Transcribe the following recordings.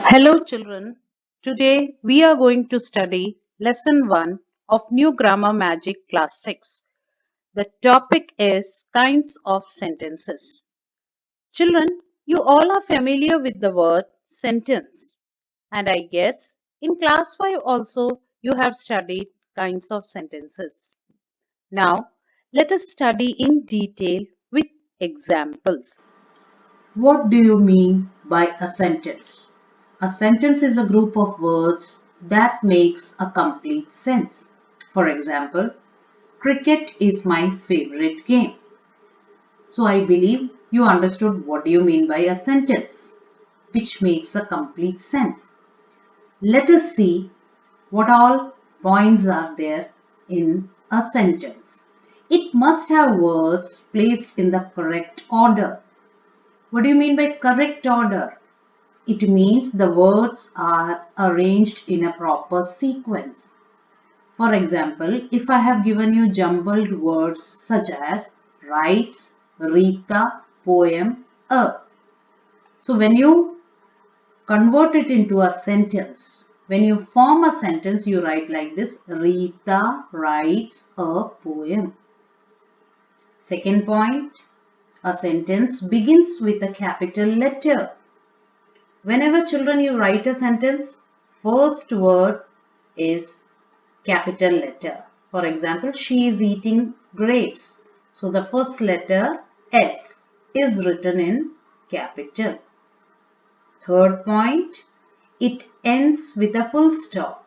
Hello, children. Today we are going to study Lesson 1 of New Grammar Magic Class 6. The topic is Kinds of Sentences. Children, you all are familiar with the word sentence. And I guess in Class 5 also you have studied kinds of sentences. Now, let us study in detail with examples. What do you mean by a sentence? A sentence is a group of words that makes a complete sense. For example, cricket is my favorite game. So I believe you understood what do you mean by a sentence, which makes a complete sense. Let us see what all points are there in a sentence. It must have words placed in the correct order. What do you mean by correct order? It means the words are arranged in a proper sequence. For example, if I have given you jumbled words such as writes, Rita, poem, a. So when you convert it into a sentence, when you form a sentence, you write like this: Rita writes a poem. Second point, a sentence begins with a capital letter. Whenever children you write a sentence, first word is capital letter. For example, she is eating grapes. So the first letter S is written in capital. Third point, it ends with a full stop.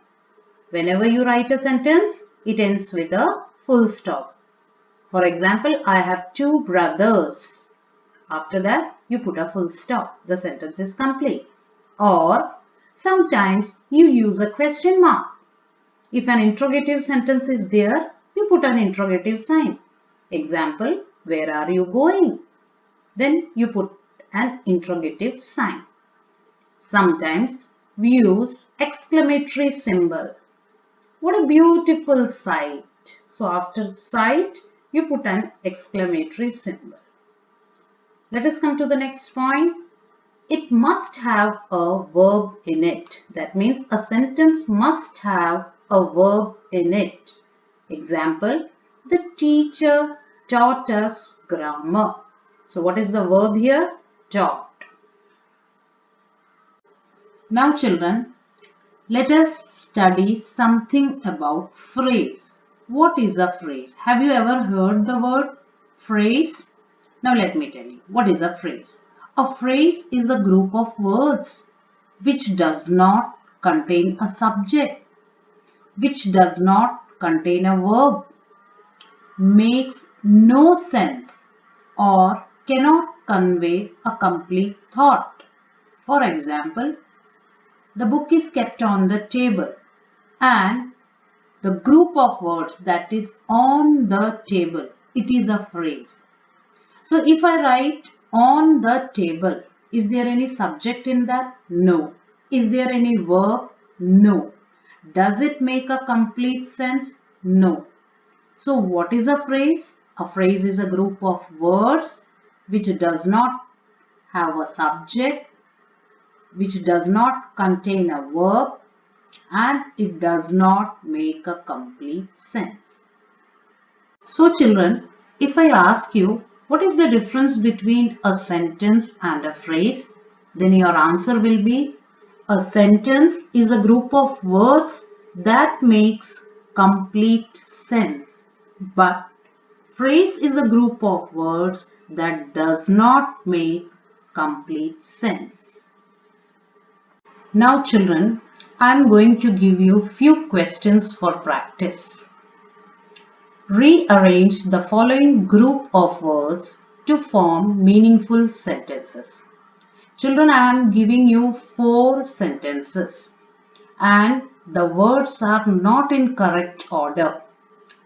Whenever you write a sentence, it ends with a full stop. For example, I have two brothers. After that, you put a full stop. The sentence is complete. Or sometimes you use a question mark. If an interrogative sentence is there, you put an interrogative sign. Example, where are you going? Then you put an interrogative sign. Sometimes we use exclamatory symbol. What a beautiful sight. So after sight, you put an exclamatory symbol. Let us come to the next point. It must have a verb in it. That means a sentence must have a verb in it. Example, the teacher taught us grammar. So what is the verb here? Taught. Now children, let us study something about phrase. What is a phrase? Have you ever heard the word phrase? Now let me tell you, what is a phrase? A phrase is a group of words which does not contain a subject, which does not contain a verb, makes no sense, or cannot convey a complete thought. For example, the book is kept on the table and the group of words that is on the table, it is a phrase. So if I write on the table, is there any subject in that? No. Is there any verb? No. Does it make a complete sense? No. So what is a phrase? A phrase is a group of words which does not have a subject, which does not contain a verb, and it does not make a complete sense. So children, if I ask you what is the difference between a sentence and a phrase, then your answer will be a sentence is a group of words that makes complete sense, but phrase is a group of words that does not make complete sense. Now children, I am going to give you few questions for practice. Rearrange the following group of words to form meaningful sentences. Children, I am giving you 4 sentences and the words are not in correct order.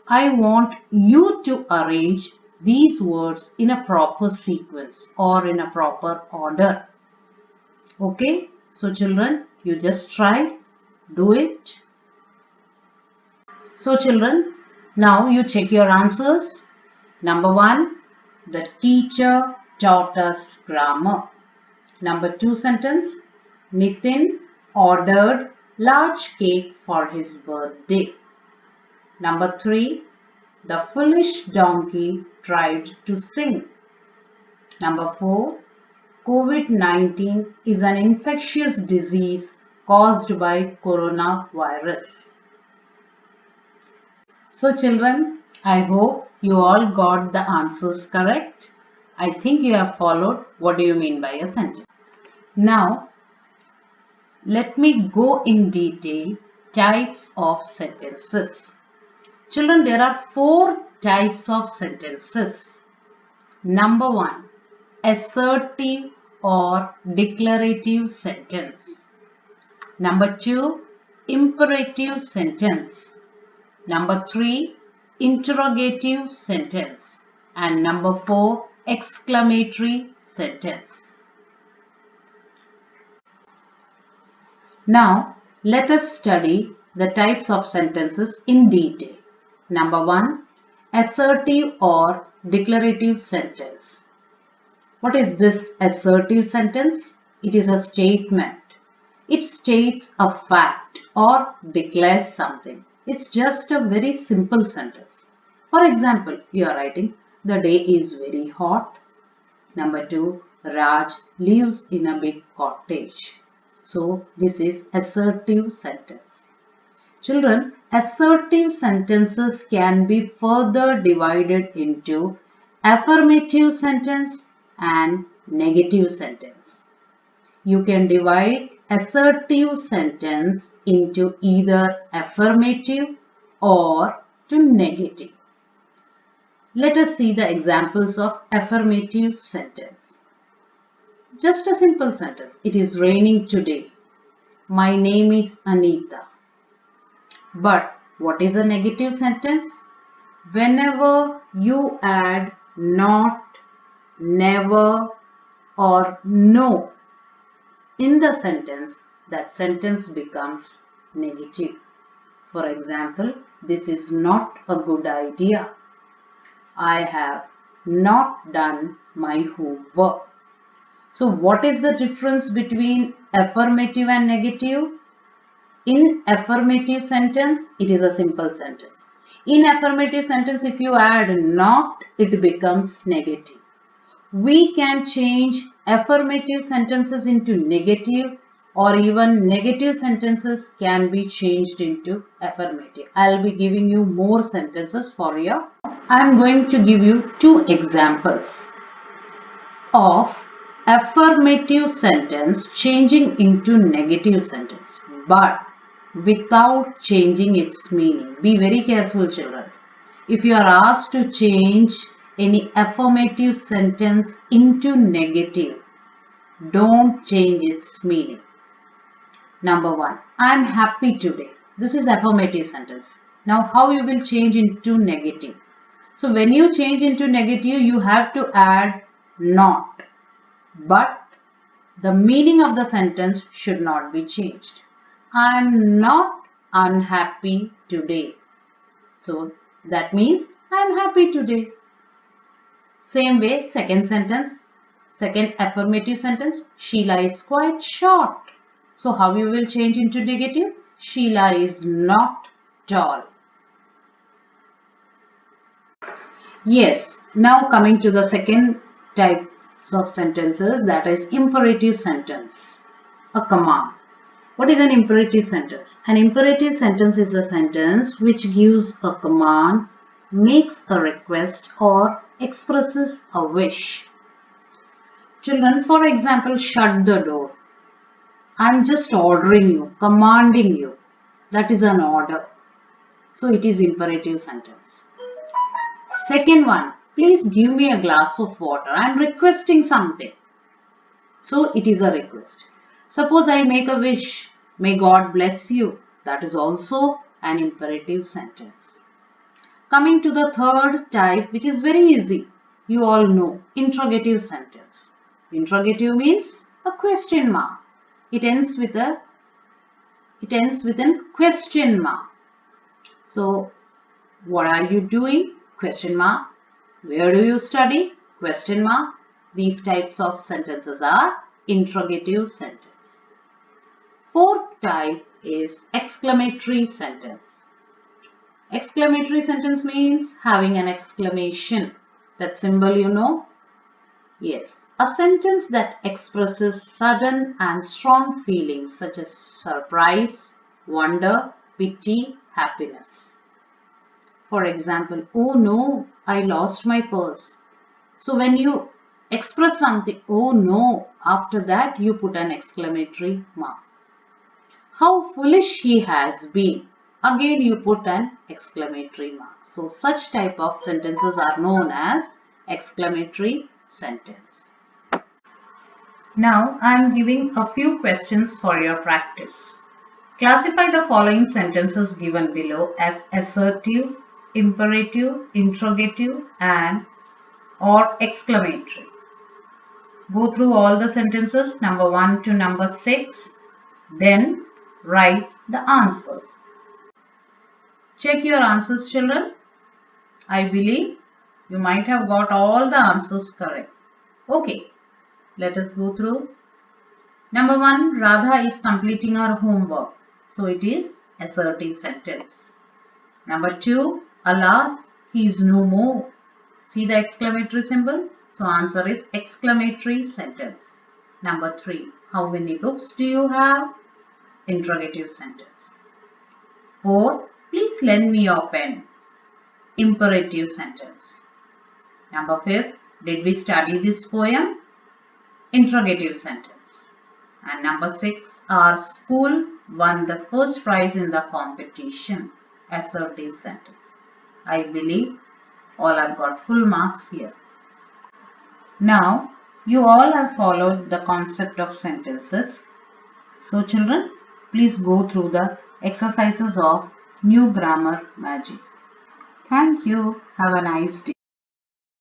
I want you to arrange these words in a proper sequence or in a proper order. Okay? So children, you just try, do it. So children, now you check your answers. Number 1, the teacher taught us grammar. Number 2 sentence, Nitin ordered large cake for his birthday. Number 3. The foolish donkey tried to sing. Number 4. COVID-19 is an infectious disease caused by coronavirus. So children, I hope you all got the answers correct. I think you have followed what do you mean by a sentence. Now, let me go in detail types of sentences. Children, there are 4 types of sentences. Number 1, assertive or declarative sentence. Number 2, imperative sentence. Number 3, interrogative sentence. And number 4, exclamatory sentence. Now, let us study the types of sentences in detail. Number 1, assertive or declarative sentence. What is this assertive sentence? It is a statement. It states a fact or declares something. It's just a very simple sentence. For example, you are writing, the day is very hot. Number 2, Raj lives in a big cottage. So this is assertive sentence. Children, assertive sentences can be further divided into affirmative sentence and negative sentence. You can divide assertive sentence into either affirmative or to negative. Let us see the examples of affirmative sentence. Just a simple sentence. It is raining today. My name is Anita. But what is a negative sentence? Whenever you add not, never or no in the sentence, that sentence becomes negative. For example, this is not a good idea. I have not done my homework. So what is the difference between affirmative and negative? In affirmative sentence, it is a simple sentence. In affirmative sentence, if you add not, it becomes negative. We can change affirmative sentences into negative, or even negative sentences can be changed into affirmative. I'll be giving you more sentences for you. I'm going to give you 2 examples of affirmative sentence changing into negative sentence, but without changing its meaning. Be very careful, children. If you are asked to change any affirmative sentence into negative, don't change its meaning. Number 1, I am happy today. This is affirmative sentence. Now how you will change into negative? So when you change into negative, you have to add not. But the meaning of the sentence should not be changed. I am not unhappy today. So that means I am happy today. Same way, second sentence, second affirmative sentence, Sheila is quite short. So how you will change into negative? Sheila is not tall. Yes, now coming to the second type of sentences, that is imperative sentence, a command. What is an imperative sentence? An imperative sentence is a sentence which gives a command, makes a request or expresses a wish. Children, for example, shut the door. I am just ordering you, commanding you. That is an order. So it is imperative sentence. Second one, please give me a glass of water. I am requesting something. So it is a request. Suppose I make a wish. May God bless you. That is also an imperative sentence. Coming to the third type, which is very easy. You all know, interrogative sentence. Interrogative means a question mark. It ends with a question mark. So what are you doing? Question mark. Where do you study? Question mark. These types of sentences are interrogative sentence. type is exclamatory sentence. Exclamatory sentence means having an exclamation. That symbol you know? Yes. A sentence that expresses sudden and strong feelings such as surprise, wonder, pity, happiness. For example, oh no, I lost my purse. So when you express something, oh no, after that you put an exclamatory mark. How foolish he has been. Again you put an exclamatory mark. So such type of sentences are known as exclamatory sentence. Now I am giving a few questions for your practice. Classify the following sentences given below as assertive, imperative, interrogative and or exclamatory. Go through all the sentences number 1 to number 6. Then write the answers. Check your answers, children. I believe you might have got all the answers correct. Okay, let us go through. Number 1, Radha is completing her homework. So it is assertive sentence. Number 2, alas, he is no more. See the exclamatory symbol? So answer is exclamatory sentence. Number 3, how many books do you have? Interrogative sentence. 4, please lend me your pen. Imperative sentence. Number 5, did we study this poem? Interrogative sentence. And number 6, our school won the first prize in the competition. Assertive sentence. I believe all have got full marks here. Now, you all have followed the concept of sentences. So children, please go through the exercises of New Grammar Magic. Thank you. Have a nice day.